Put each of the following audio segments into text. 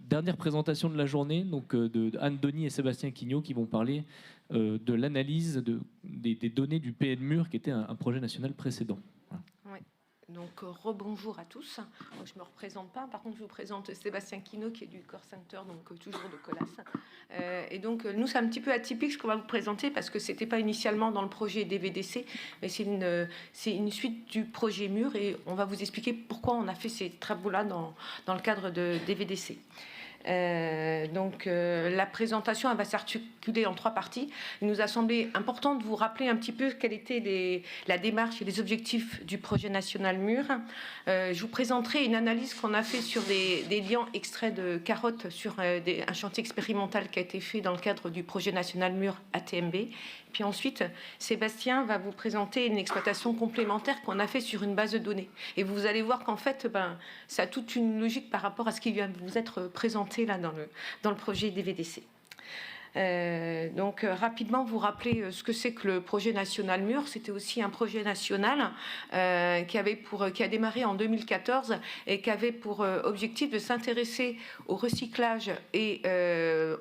Dernière présentation de la journée, donc de Anne Denis et Sébastien Quignot qui vont parler de l'analyse des données du PNMUR qui était un projet national précédent. Voilà. Ouais. Donc rebonjour à tous. Moi, je ne me représente pas, par contre je vous présente Sébastien Quignot qui est du Core Center, donc toujours de Colas. Et donc nous c'est un petit peu atypique ce qu'on va vous présenter parce que c'était pas initialement dans le projet DVDC, mais c'est une suite du projet MUR et on va vous expliquer pourquoi on a fait ces travaux-là dans le cadre de DVDC. La présentation elle va s'articuler en 3 parties. Il nous a semblé important de vous rappeler un petit peu quelle était la démarche et les objectifs du projet national MUR. Je vous présenterai une analyse qu'on a fait sur des liants extraits de carottes sur un chantier expérimental qui a été fait dans le cadre du projet national MUR ATMB. Puis ensuite, Sébastien va vous présenter une exploitation complémentaire qu'on a fait sur une base de données. Et vous allez voir qu'en fait, ça a toute une logique par rapport à ce qui vient de vous être présenté là dans le projet DVDC. Rapidement vous rappeler ce que c'est que le projet national MUR. C'était aussi un projet national qui a démarré en 2014 et qui avait pour objectif de s'intéresser au recyclage et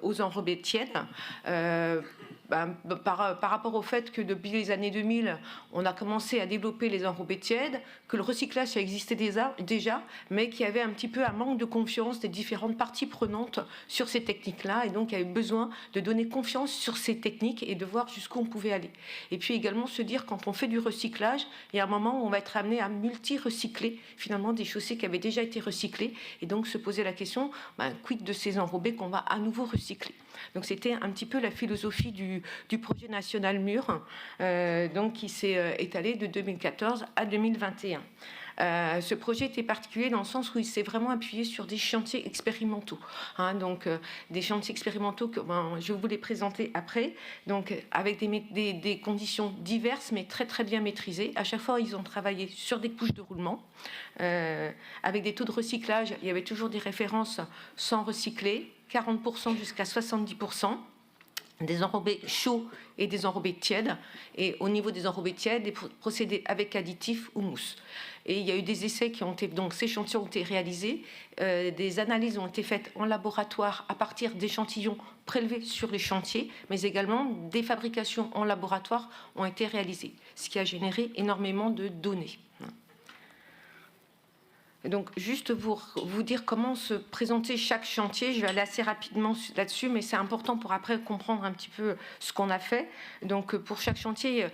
aux enrobés tièdes. Par rapport au fait que depuis les années 2000, on a commencé à développer les enrobés tièdes, que le recyclage ça existait déjà, mais qu'il y avait un petit peu un manque de confiance des différentes parties prenantes sur ces techniques-là, et donc il y avait besoin de donner confiance sur ces techniques et de voir jusqu'où on pouvait aller. Et puis également se dire quand on fait du recyclage, il y a un moment où on va être amené à multi-recycler finalement des chaussées qui avaient déjà été recyclées, et donc se poser la question, quid de ces enrobés qu'on va à nouveau recycler. Donc c'était un petit peu la philosophie du projet national MUR, qui s'est étalé de 2014 à 2021. Ce projet était particulier dans le sens où il s'est vraiment appuyé sur des chantiers expérimentaux. Des chantiers expérimentaux que je vais vous les présenter après, donc avec des conditions diverses mais très très bien maîtrisées. À chaque fois, ils ont travaillé sur des couches de roulement, avec des taux de recyclage. Il y avait toujours des références sans recycler, 40% jusqu'à 70%. Des enrobés chauds et des enrobés tièdes. Et au niveau des enrobés tièdes, des procédés avec additifs ou mousse. Et il y a eu des essais qui ont été, donc ces chantiers ont été réalisés, des analyses ont été faites en laboratoire à partir d'échantillons prélevés sur les chantiers, mais également des fabrications en laboratoire ont été réalisées, ce qui a généré énormément de données. Donc, juste vous dire comment se présenter chaque chantier. Je vais aller assez rapidement là-dessus, mais c'est important pour après comprendre un petit peu ce qu'on a fait. Donc, pour chaque chantier,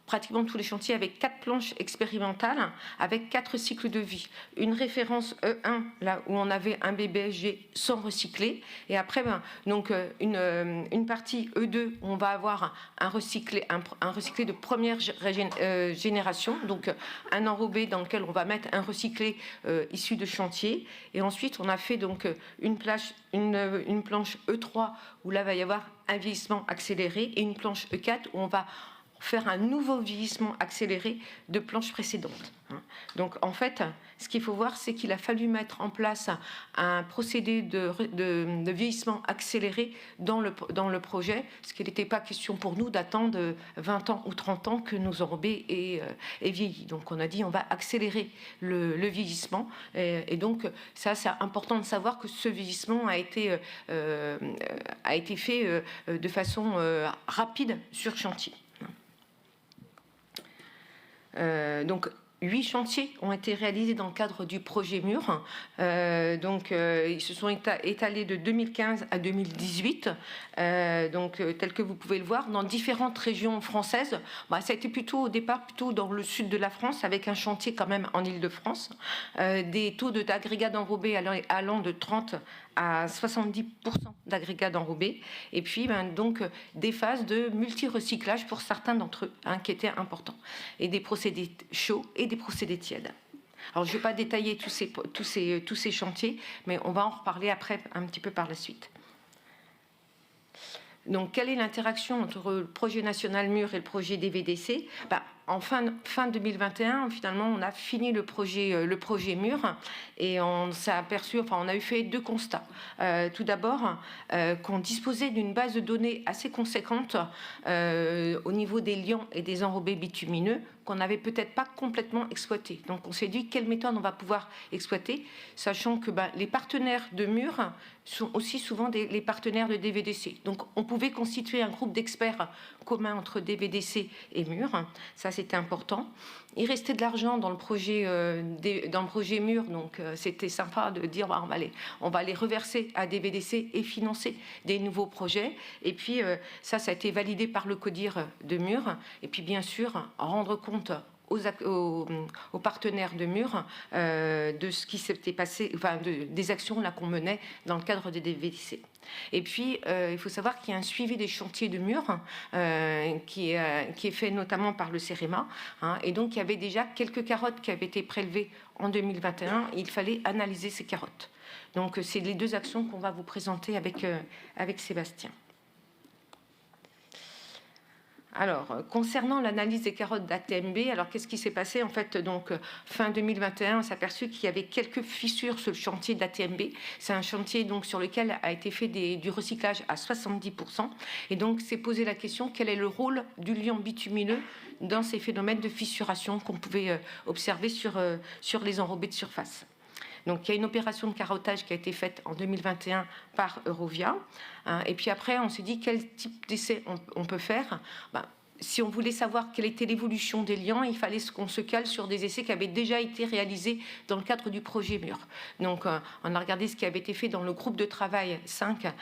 pratiquement tous les chantiers avec 4 planches expérimentales, avec 4 cycles de vie. Une référence E1, là où on avait un BBSG sans recycler, et après, une partie E2, où on va avoir un recyclé de première génération, donc un enrobé dans lequel on va mettre un recyclé issu de chantier, et ensuite on a fait donc une planche E3, où là va y avoir un vieillissement accéléré, et une planche E4, où on va faire un nouveau vieillissement accéléré de planches précédentes. Donc en fait, ce qu'il faut voir, c'est qu'il a fallu mettre en place un procédé de vieillissement accéléré dans le projet, ce qu'il n'était pas question pour nous d'attendre 20 ans ou 30 ans que nos enrobés aient vieilli. Donc on a dit on va accélérer le vieillissement, et donc ça c'est important de savoir que ce vieillissement a été fait de façon rapide sur chantier. 8 chantiers ont été réalisés dans le cadre du projet MUR. Ils se sont étalés de 2015 à 2018, tel que vous pouvez le voir, dans différentes régions françaises. Ça a été au départ dans le sud de la France, avec un chantier quand même en Île-de-France. Des taux d'agrégats d'enrobés allant de 30 à 70% d'agrégats d'enrobés, et puis des phases de multi-recyclage pour certains d'entre eux, qui étaient importants, et des procédés chauds et des procédés tièdes. Alors je ne vais pas détailler tous ces chantiers, mais on va en reparler après un petit peu par la suite. Donc, quelle est l'interaction entre le projet national MUR et le projet DVDC ? en fin 2021, finalement, on a fini le projet mur et on s'est aperçu, enfin, on a eu fait 2 constats. Tout d'abord, qu'on disposait d'une base de données assez conséquente au niveau des liants et des enrobés bitumineux qu'on n'avait peut-être pas complètement exploité. Donc on s'est dit quelle méthode on va pouvoir exploiter, sachant que les partenaires de mur sont aussi souvent les partenaires de DVDC. Donc on pouvait constituer un groupe d'experts commun entre DVDC et mur. Ça c'était important. Il restait de l'argent dans le projet mur, donc c'était sympa de dire on va les reverser à DVDC et financer des nouveaux projets. Et puis ça a été validé par le CODIR de mur. Et puis bien sûr rendre compte aux partenaires de mur de ce qui s'était passé, enfin des actions là qu'on menait dans le cadre des DVDC. Et puis, il faut savoir qu'il y a un suivi des chantiers de mur qui est fait notamment par le CEREMA. Et donc, il y avait déjà quelques carottes qui avaient été prélevées en 2021. Il fallait analyser ces carottes. Donc, c'est les 2 actions qu'on va vous présenter avec Sébastien. Alors, concernant l'analyse des carottes d'ATMB, alors qu'est-ce qui s'est passé? En fait, donc, fin 2021, on s'est aperçu qu'il y avait quelques fissures sur le chantier d'ATMB. C'est un chantier donc, sur lequel a été fait du recyclage à 70%. Et donc, c'est posé la question, quel est le rôle du liant bitumineux dans ces phénomènes de fissuration qu'on pouvait observer sur les enrobés de surface? Donc, il y a une opération de carottage qui a été faite en 2021 par Eurovia. Et puis après, on s'est dit quel type d'essai on peut faire. Si on voulait savoir quelle était l'évolution des liants, il fallait qu'on se cale sur des essais qui avaient déjà été réalisés dans le cadre du projet mur. Donc, on a regardé ce qui avait été fait dans le groupe de travail 5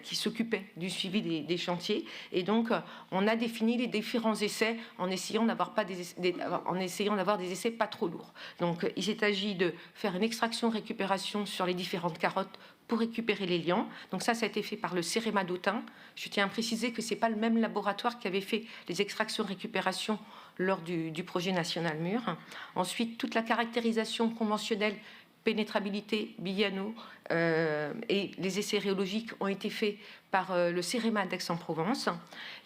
qui s'occupait du suivi des chantiers. Et donc, on a défini les différents essais en essayant d'avoir des essais pas trop lourds. Donc, il s'est agi de faire une extraction-récupération sur les différentes carottes pour récupérer les liants. Donc ça a été fait par le CEREMA d'Autun. Je tiens à préciser que ce n'est pas le même laboratoire qui avait fait les extractions-récupérations lors du projet national mur. Ensuite, toute la caractérisation conventionnelle, pénétrabilité, Billano et les essais rhéologiques ont été faits par le CEREMA d'Aix-en-Provence,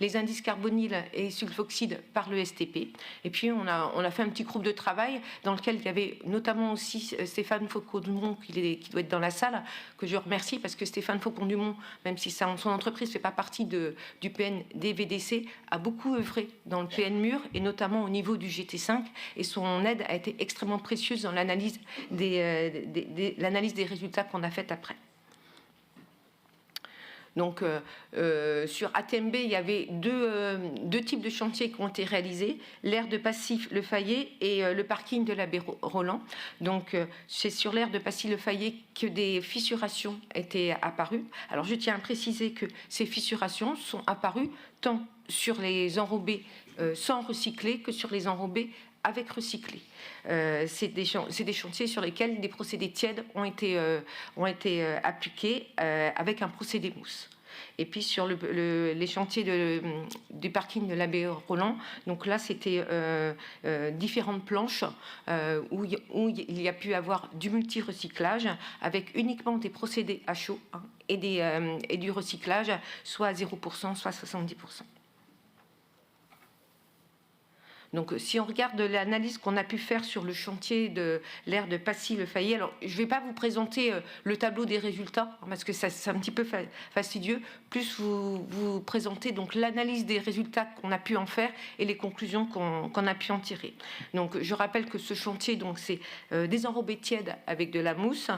les indices carbonyles et sulfoxydes par le STP. Et puis on a fait un petit groupe de travail dans lequel il y avait notamment aussi Stéphane Faucon-Dumont qui doit être dans la salle, que je remercie parce que Stéphane Faucon-Dumont, même si son entreprise ne fait pas partie du PN DVDC, a beaucoup œuvré dans le PN mur et notamment au niveau du GT5 et son aide a été extrêmement précieuse dans l'analyse des résultats qu'on a fait après. Donc, sur ATMB, il y avait deux types de chantiers qui ont été réalisés, l'aire de Passy-Le Fayet et le parking de l'abbé Roland. Donc, c'est sur l'aire de Passy-Le Fayet que des fissurations étaient apparues. Alors, je tiens à préciser que ces fissurations sont apparues tant sur les enrobés sans recycler que sur les enrobés avec recyclé. C'est des chantiers sur lesquels des procédés tièdes ont été appliqués avec un procédé mousse. Et puis sur les chantiers du parking de l'abbé Roland, donc là c'était différentes planches où il y a pu avoir du multi-recyclage avec uniquement des procédés à chaud et du recyclage soit à 0%, soit à 70%. Donc, si on regarde l'analyse qu'on a pu faire sur le chantier de l'aire de Passy-Le Fayet, alors je ne vais pas vous présenter le tableau des résultats parce que c'est un petit peu fastidieux. Plus vous présenter donc l'analyse des résultats qu'on a pu en faire et les conclusions qu'on a pu en tirer. Donc, je rappelle que ce chantier, donc c'est des enrobés tièdes avec de la mousse.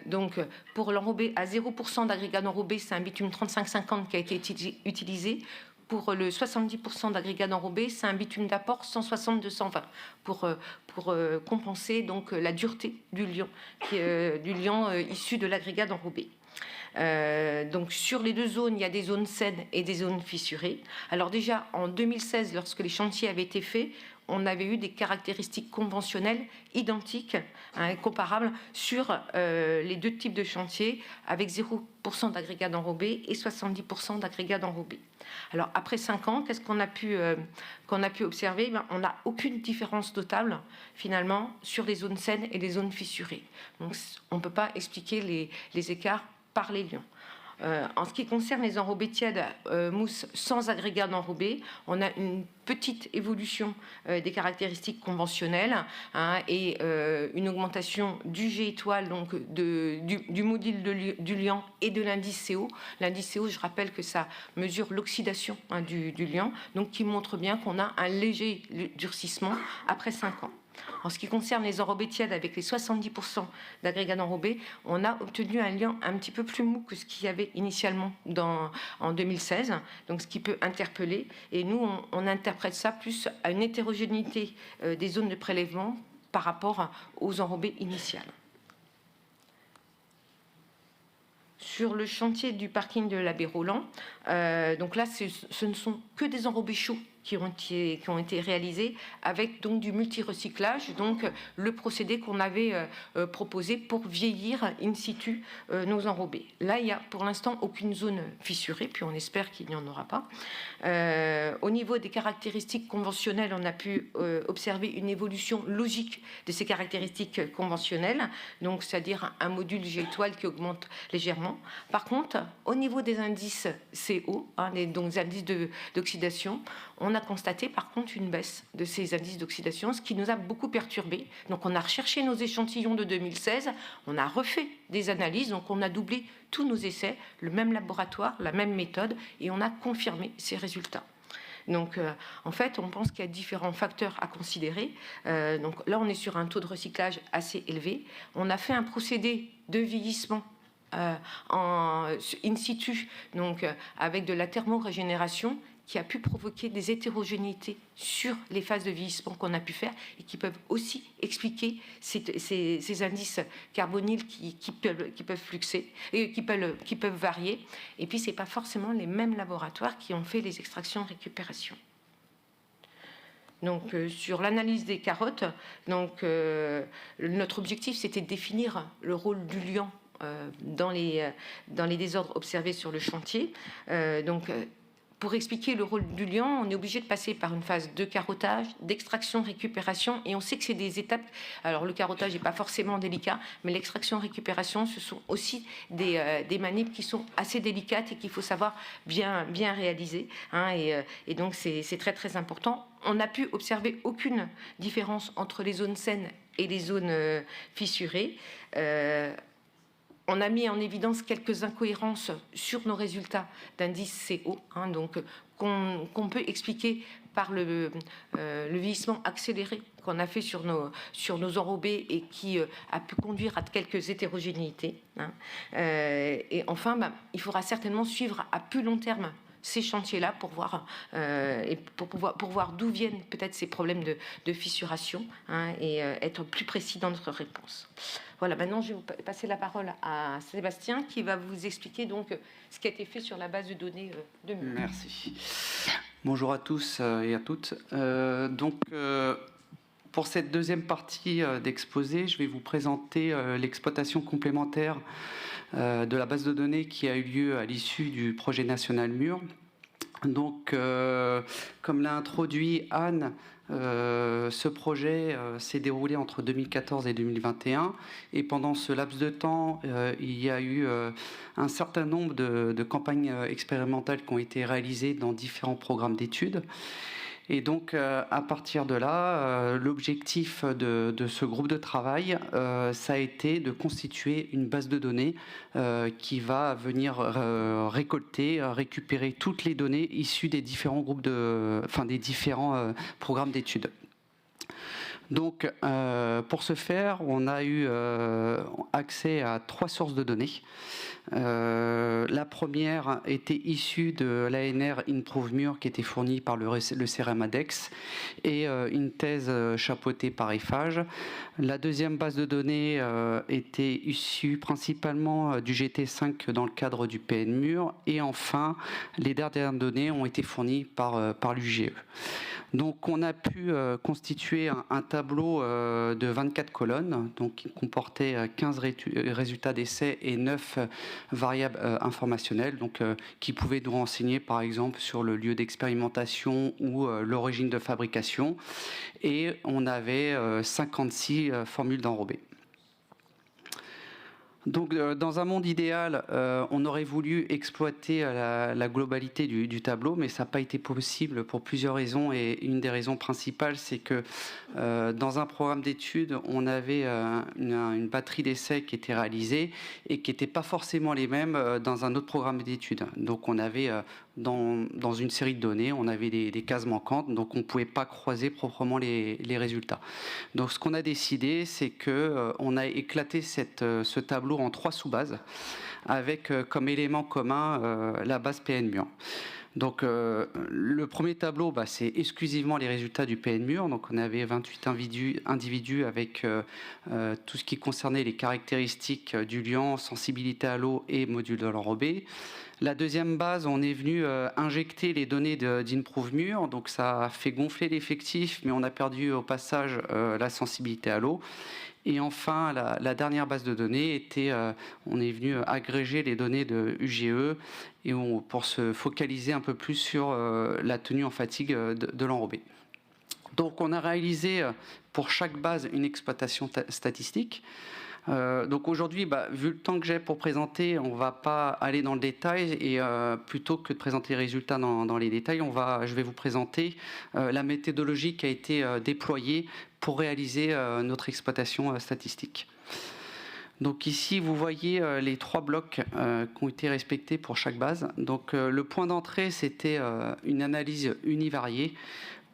Donc, pour l'enrobé à 0% d'agrégat d'enrobé, c'est un bitume 35-50 qui a été utilisé. Pour le 70% d'agrégat d'enrobé, c'est un bitume d'apport 160-220 pour compenser donc la dureté du liant, issu de l'agrégat d'enrobé. Donc sur les deux zones, il y a des zones saines et des zones fissurées. Alors déjà, en 2016, lorsque les chantiers avaient été faits, on avait eu des caractéristiques conventionnelles identiques, comparables, sur les deux types de chantiers, avec 0% d'agrégat d'enrobé et 70% d'agrégat d'enrobé. Alors après 5 ans, qu'est-ce qu'on a pu observer? On n'a aucune différence notable finalement sur les zones saines et les zones fissurées. Donc on ne peut pas expliquer les écarts par les liants. En ce qui concerne les enrobés tièdes mousse sans agrégat d'enrobé, on a une petite évolution des caractéristiques conventionnelles et une augmentation du G étoile, donc du module du liant et de l'indice CO. L'indice CO, je rappelle que ça mesure l'oxydation du liant, donc qui montre bien qu'on a un léger durcissement après 5 ans. En ce qui concerne les enrobés tièdes, avec les 70% d'agrégats d'enrobés, on a obtenu un liant un petit peu plus mou que ce qu'il y avait initialement en 2016, donc ce qui peut interpeller. Et nous, on interprète ça plus à une hétérogénéité des zones de prélèvement par rapport aux enrobés initiales. Sur le chantier du parking de l'Abbé Roland, donc là, ce ne sont que des enrobés chauds qui ont été réalisés avec donc du multi-recyclage, donc le procédé qu'on avait proposé pour vieillir in situ nos enrobés. Là, il n'y a pour l'instant aucune zone fissurée, puis on espère qu'il n'y en aura pas. Au niveau des caractéristiques conventionnelles, on a pu observer une évolution logique de ces caractéristiques conventionnelles, donc c'est-à-dire un module G étoile qui augmente légèrement. Par contre, au niveau des indices CO, donc des indices d'oxydation, on a constaté par contre une baisse de ces indices d'oxydation, ce qui nous a beaucoup perturbé. Donc on a recherché nos échantillons de 2016, on a refait des analyses, donc on a doublé tous nos essais, le même laboratoire, la même méthode, et on a confirmé ces résultats. Donc, en fait, on pense qu'il y a différents facteurs à considérer. Donc là, on est sur un taux de recyclage assez élevé. On a fait un procédé de vieillissement in situ, donc avec de la thermorégénération, qui a pu provoquer des hétérogénéités sur les phases de vieillissement qu'on a pu faire et qui peuvent aussi expliquer ces indices carbonyles qui peuvent fluxer et qui peuvent varier. Et puis, ce n'est pas forcément les mêmes laboratoires qui ont fait les extractions récupération. Donc, sur l'analyse des carottes, donc, notre objectif, c'était de définir le rôle du liant dans les désordres observés sur le chantier. Pour expliquer le rôle du liant, on est obligé de passer par une phase de carottage, d'extraction, récupération, et on sait que c'est des étapes. Alors le carottage n'est pas forcément délicat, mais l'extraction, récupération, ce sont aussi des manips qui sont assez délicates et qu'il faut savoir bien réaliser. Et donc c'est très très important. On n'a pu observer aucune différence entre les zones saines et les zones fissurées. On a mis en évidence quelques incohérences sur nos résultats d'indice CO, donc qu'on peut expliquer par le vieillissement accéléré qu'on a fait sur nos enrobés et qui a pu conduire à quelques hétérogénéités. Et enfin, il faudra certainement suivre à plus long terme ces chantiers-là pour voir pour voir d'où viennent peut-être ces problèmes de fissuration et être plus précis dans notre réponse. Voilà, maintenant je vais vous passer la parole à Sébastien qui va vous expliquer donc ce qui a été fait sur la base de données de murs. Merci. Bonjour à tous et à toutes. Pour cette deuxième partie d'exposé, je vais vous présenter l'exploitation complémentaire de la base de données qui a eu lieu à l'issue du projet national Mur. Donc, comme l'a introduit Anne, ce projet s'est déroulé entre 2014 et 2021 et pendant ce laps de temps, il y a eu un certain nombre de campagnes expérimentales qui ont été réalisées dans différents programmes d'études. Et donc, à partir de là, l'objectif de ce groupe de travail, ça a été de constituer une base de données qui va venir récupérer toutes les données issues des différents des différents programmes d'études. Donc, pour ce faire, on a eu accès à 3 sources de données. La première était issue de l'ANR Improve Mur qui était fournie par le CRM ADEX et une thèse chapeautée par Eiffage. La deuxième base de données était issue principalement du GT5 dans le cadre du PN Mur. Et enfin, les dernières données ont été fournies par l'UGE. Donc on a pu constituer un tableau de 24 colonnes, donc qui comportait 15 résultats d'essais et 9 variables informationnelles, donc qui pouvaient nous renseigner par exemple sur le lieu d'expérimentation ou l'origine de fabrication. Et on avait 56 formules d'enrobés. Donc, dans un monde idéal, on aurait voulu exploiter la globalité du tableau, mais ça n'a pas été possible pour plusieurs raisons. Et une des raisons principales, c'est que dans un programme d'études, on avait une batterie d'essais qui était réalisée et qui n'étaient pas forcément les mêmes dans un autre programme d'études. Donc, on avait dans une série de données, on avait des cases manquantes, donc on ne pouvait pas croiser proprement les résultats. Donc, ce qu'on a décidé, c'est qu'on a éclaté ce tableau en 3 sous-bases, avec comme élément commun la base PNMUR. Donc, le premier tableau, c'est exclusivement les résultats du PNMUR. Donc, on avait 28 individus avec tout ce qui concernait les caractéristiques du liant, sensibilité à l'eau et module de l'enrobé. La deuxième base, on est venu injecter les données d'ImproveMUR, donc ça a fait gonfler l'effectif, mais on a perdu au passage la sensibilité à l'eau. Et enfin, la dernière base de données était, on est venu agréger les données de UGE et pour se focaliser un peu plus sur la tenue en fatigue de l'enrobé. Donc on a réalisé pour chaque base une exploitation statistique. Donc aujourd'hui, vu le temps que j'ai pour présenter, on ne va pas aller dans le détail et plutôt que de présenter les résultats dans les détails, je vais vous présenter la méthodologie qui a été déployée pour réaliser notre exploitation statistique. Donc ici, vous voyez les 3 blocs qui ont été respectés pour chaque base. Donc le point d'entrée, c'était une analyse univariée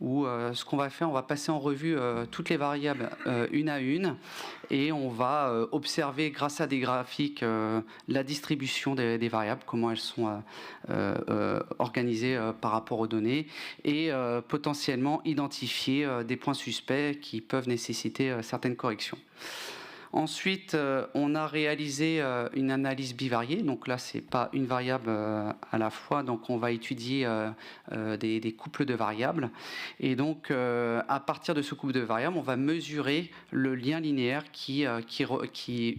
où ce qu'on va faire, on va passer en revue toutes les variables une à une et on va observer grâce à des graphiques la distribution des variables, comment elles sont organisées par rapport aux données et potentiellement identifier des points suspects qui peuvent nécessiter certaines corrections. Ensuite, on a réalisé une analyse bivariée. Donc là, ce n'est pas une variable à la fois. Donc on va étudier des couples de variables. Et donc, à partir de ce couple de variables, on va mesurer le lien linéaire qui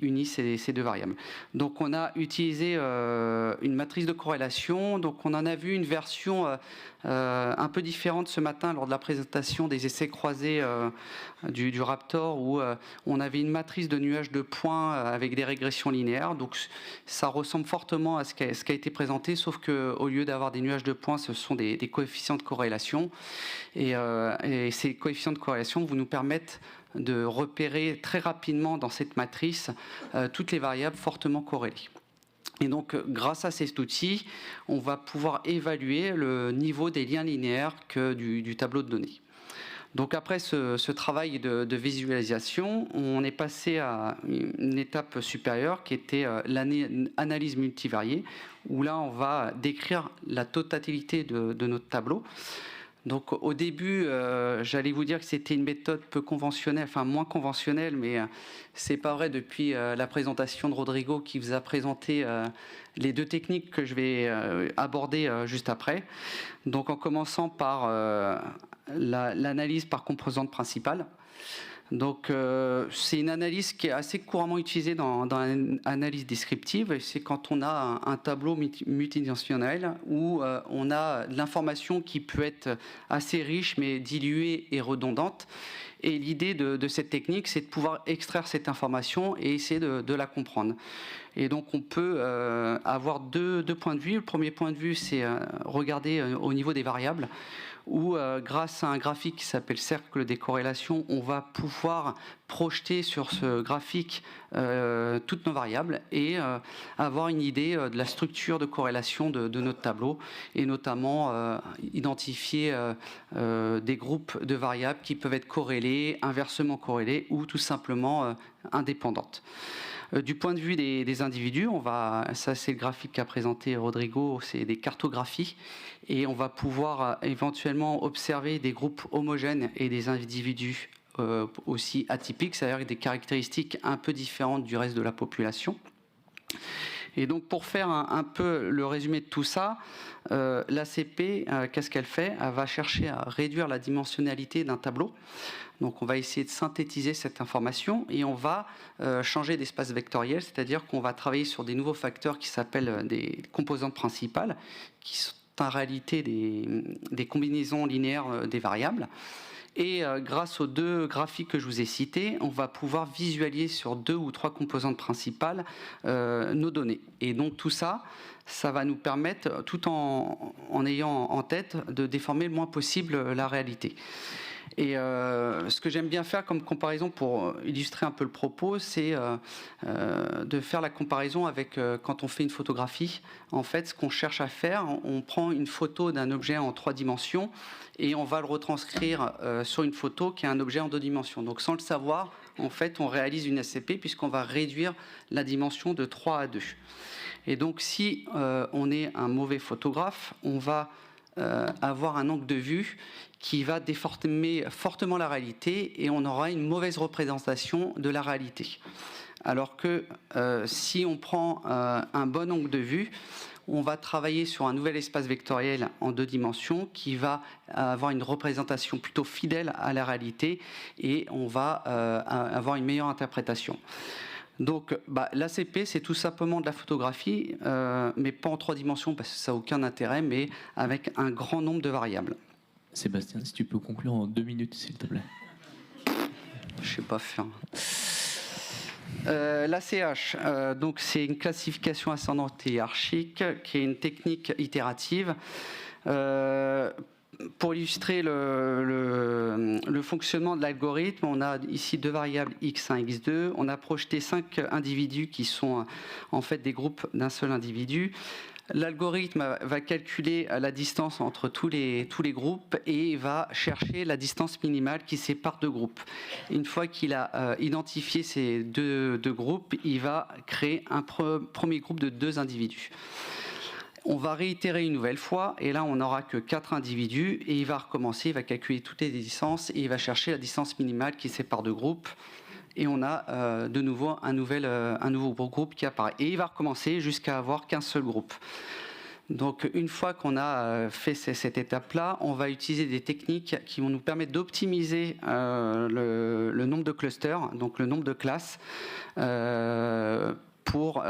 unit ces 2 variables. Donc on a utilisé une matrice de corrélation. Donc on en a vu une version un peu différente ce matin lors de la présentation des essais croisés du Raptor où on avait une matrice de nuages de points avec des régressions linéaires. Donc ça ressemble fortement à ce qui a été présenté, sauf qu'au lieu d'avoir des nuages de points, ce sont des coefficients de corrélation. Et ces coefficients de corrélation vous nous permettent de repérer très rapidement dans cette matrice toutes les variables fortement corrélées. Et donc, grâce à cet outil, on va pouvoir évaluer le niveau des liens linéaires du tableau de données. Donc après ce travail de visualisation, on est passé à une étape supérieure qui était l'analyse multivariée, où là on va décrire la totalité de notre tableau. Donc au début, j'allais vous dire que c'était une méthode peu conventionnelle, enfin moins conventionnelle, mais c'est pas vrai depuis la présentation de Rodrigo qui vous a présenté les 2 techniques que je vais aborder juste après. Donc en commençant par l'analyse par composante principale. Donc c'est une analyse qui est assez couramment utilisée dans l'analyse descriptive. C'est quand on a un tableau multidimensionnel où on a de l'information qui peut être assez riche mais diluée et redondante. Et l'idée de cette technique, c'est de pouvoir extraire cette information et essayer de la comprendre. Et donc on peut avoir deux points de vue. Le premier point de vue, c'est regarder au niveau des variables, où grâce à un graphique qui s'appelle cercle des corrélations, on va pouvoir projeter sur ce graphique toutes nos variables et avoir une idée de la structure de corrélation de notre tableau, et notamment identifier des groupes de variables qui peuvent être corrélées, inversement corrélées ou tout simplement indépendantes. Du point de vue des individus, ça c'est le graphique qu'a présenté Rodrigo, c'est des cartographies, et on va pouvoir éventuellement observer des groupes homogènes et des individus aussi atypiques, c'est-à-dire avec des caractéristiques un peu différentes du reste de la population. Et donc pour faire un peu le résumé de tout ça, l'ACP, qu'est-ce qu'elle fait? Elle va chercher à réduire la dimensionnalité d'un tableau. Donc on va essayer de synthétiser cette information et on va changer d'espace vectoriel, c'est-à-dire qu'on va travailler sur des nouveaux facteurs qui s'appellent des composantes principales, qui sont en réalité des combinaisons linéaires des variables. Et grâce aux 2 graphiques que je vous ai cités, on va pouvoir visualiser sur 2 ou 3 composantes principales nos données. Et donc tout ça, ça va nous permettre, tout en ayant en tête, de déformer le moins possible la réalité. Et ce que j'aime bien faire comme comparaison pour illustrer un peu le propos, c'est de faire la comparaison avec quand on fait une photographie. En fait, ce qu'on cherche à faire, on prend une photo d'un objet en 3 dimensions et on va le retranscrire sur une photo qui est un objet en 2 dimensions. Donc sans le savoir, en fait, on réalise une SCP puisqu'on va réduire la dimension de 3 à 2. Et donc si on est un mauvais photographe, on va avoir un angle de vue qui va déformer fortement la réalité et on aura une mauvaise représentation de la réalité. Alors que si on prend un bon angle de vue, on va travailler sur un nouvel espace vectoriel en 2 dimensions qui va avoir une représentation plutôt fidèle à la réalité et on va avoir une meilleure interprétation. Donc l'ACP, c'est tout simplement de la photographie, mais pas en 3 dimensions parce que ça n'a aucun intérêt, mais avec un grand nombre de variables. Sébastien, si tu peux conclure en 2 minutes, s'il te plaît. Je ne sais pas faire. L'ACH, donc c'est une classification ascendante et hiérarchique, qui est une technique itérative. Pour illustrer le fonctionnement de l'algorithme, on a ici 2 variables x1 et x2. On a projeté 5 individus qui sont en fait des groupes d'un seul individu. L'algorithme va calculer la distance entre tous les groupes et va chercher la distance minimale qui sépare 2 groupes. Une fois qu'il a identifié ces deux groupes, il va créer un premier groupe de 2 individus. On va réitérer une nouvelle fois, et là on n'aura que 4 individus, et il va recommencer, il va calculer toutes les distances, et il va chercher la distance minimale qui sépare 2 groupes, et on a de nouveau un nouveau groupe qui apparaît. Et il va recommencer jusqu'à avoir qu'un seul groupe. Donc une fois qu'on a fait cette étape-là, on va utiliser des techniques qui vont nous permettre d'optimiser le nombre de clusters, donc le nombre de classes,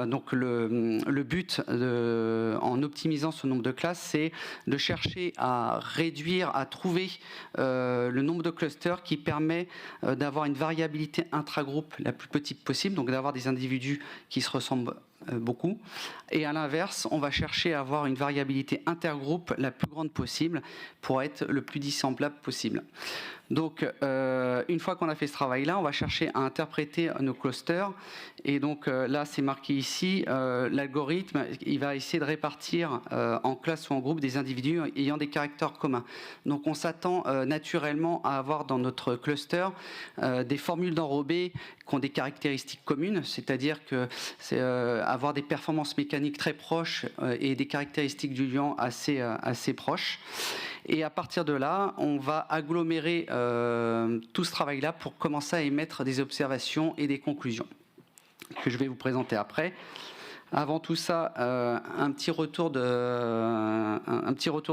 donc le but en optimisant ce nombre de classes, c'est de chercher à réduire, à trouver le nombre de clusters qui permet d'avoir une variabilité intragroupe la plus petite possible, donc d'avoir des individus qui se ressemblent beaucoup. Et à l'inverse, on va chercher à avoir une variabilité intergroupe la plus grande possible pour être le plus dissemblable possible. Donc, une fois qu'on a fait ce travail-là, on va chercher à interpréter nos clusters. Et donc là, c'est marqué ici, l'algorithme, il va essayer de répartir en classe ou en groupe des individus ayant des caractères communs. Donc, on s'attend naturellement à avoir dans notre cluster des formules d'enrobés qui ont des caractéristiques communes, c'est-à-dire que c'est avoir des performances mécaniques très proches et des caractéristiques du liant assez proches. Et à partir de là, on va agglomérer tout ce travail-là pour commencer à émettre des observations et des conclusions que je vais vous présenter après. Avant tout ça, un petit retour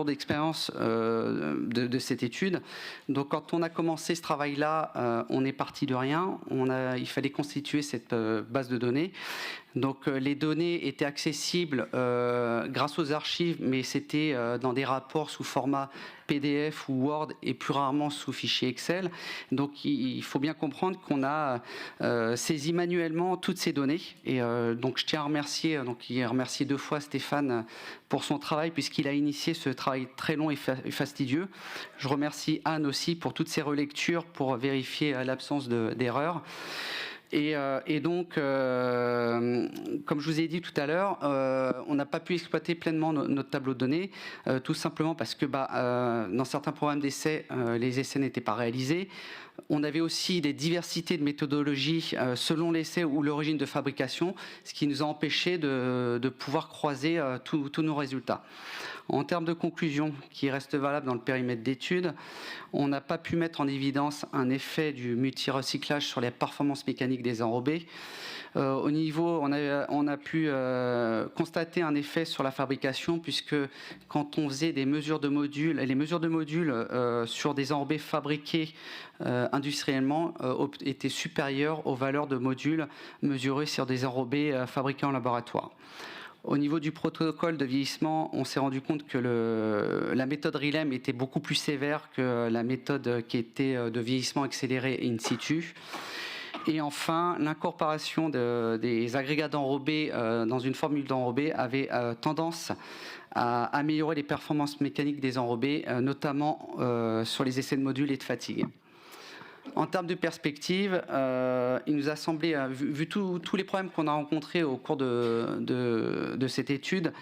d'expérience de cette étude. Donc, quand on a commencé ce travail-là, on est parti de rien. Il fallait constituer cette base de données. Donc, les données étaient accessibles grâce aux archives, mais c'était dans des rapports sous format PDF ou Word et plus rarement sous fichier Excel. Donc, il faut bien comprendre qu'on a saisi manuellement toutes ces données. Et donc, je tiens à remercier, remercier 2 fois Stéphane pour son travail, puisqu'il a initié ce travail très long et fastidieux. Je remercie Anne aussi pour toutes ses relectures pour vérifier l'absence d'erreurs. Et donc, comme je vous ai dit tout à l'heure, on n'a pas pu exploiter pleinement notre tableau de données, tout simplement parce que dans certains programmes d'essai, les essais n'étaient pas réalisés. On avait aussi des diversités de méthodologies selon l'essai ou l'origine de fabrication, ce qui nous a empêché de pouvoir croiser tous nos résultats. En termes de conclusion, qui reste valable dans le périmètre d'étude, on n'a pas pu mettre en évidence un effet du multi-recyclage sur les performances mécaniques des enrobés. Au niveau, on a pu constater un effet sur la fabrication, puisque quand on faisait des mesures de modules, les mesures de modules sur des enrobés fabriqués industriellement étaient supérieures aux valeurs de modules mesurées sur des enrobés fabriqués en laboratoire. Au niveau du protocole de vieillissement, on s'est rendu compte que la méthode RILEM était beaucoup plus sévère que la méthode qui était de vieillissement accéléré in situ. Et enfin, l'incorporation des agrégats d'enrobés dans une formule d'enrobé avait tendance à améliorer les performances mécaniques des enrobés, notamment sur les essais de modules et de fatigue. En termes de perspective, il nous a semblé, vu tous les problèmes qu'on a rencontrés au cours de cette étude,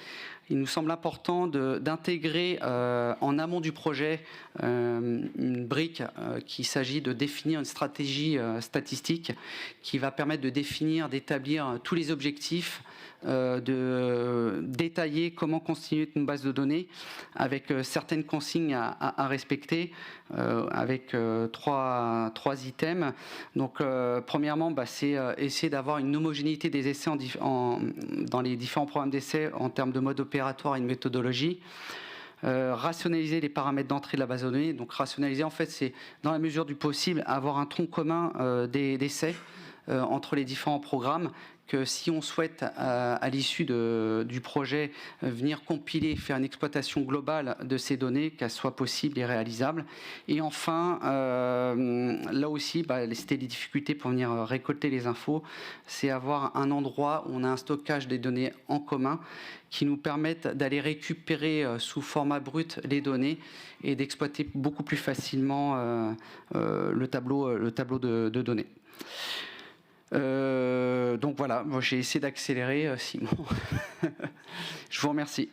il nous semble important d'intégrer en amont du projet une brique qu'il s'agit de définir une stratégie statistique qui va permettre de définir, d'établir tous les objectifs, de détailler comment constituer une base de données avec certaines consignes à respecter, avec trois items. Donc, premièrement, c'est essayer d'avoir une homogénéité des essais dans les différents programmes d'essais en termes de mode opératoire et de méthodologie. Rationaliser les paramètres d'entrée de la base de données. Donc, rationaliser, en fait, c'est, dans la mesure du possible, avoir un tronc commun d'essais entre les différents programmes, que si on souhaite, à l'issue du projet, venir compiler, faire une exploitation globale de ces données, qu'elles soient possibles et réalisables. Et enfin, là aussi, c'était les difficultés pour venir récolter les infos, c'est avoir un endroit où on a un stockage des données en commun qui nous permettent d'aller récupérer sous format brut les données et d'exploiter beaucoup plus facilement le tableau de données. Donc voilà, moi j'ai essayé d'accélérer, Simon. Je vous remercie.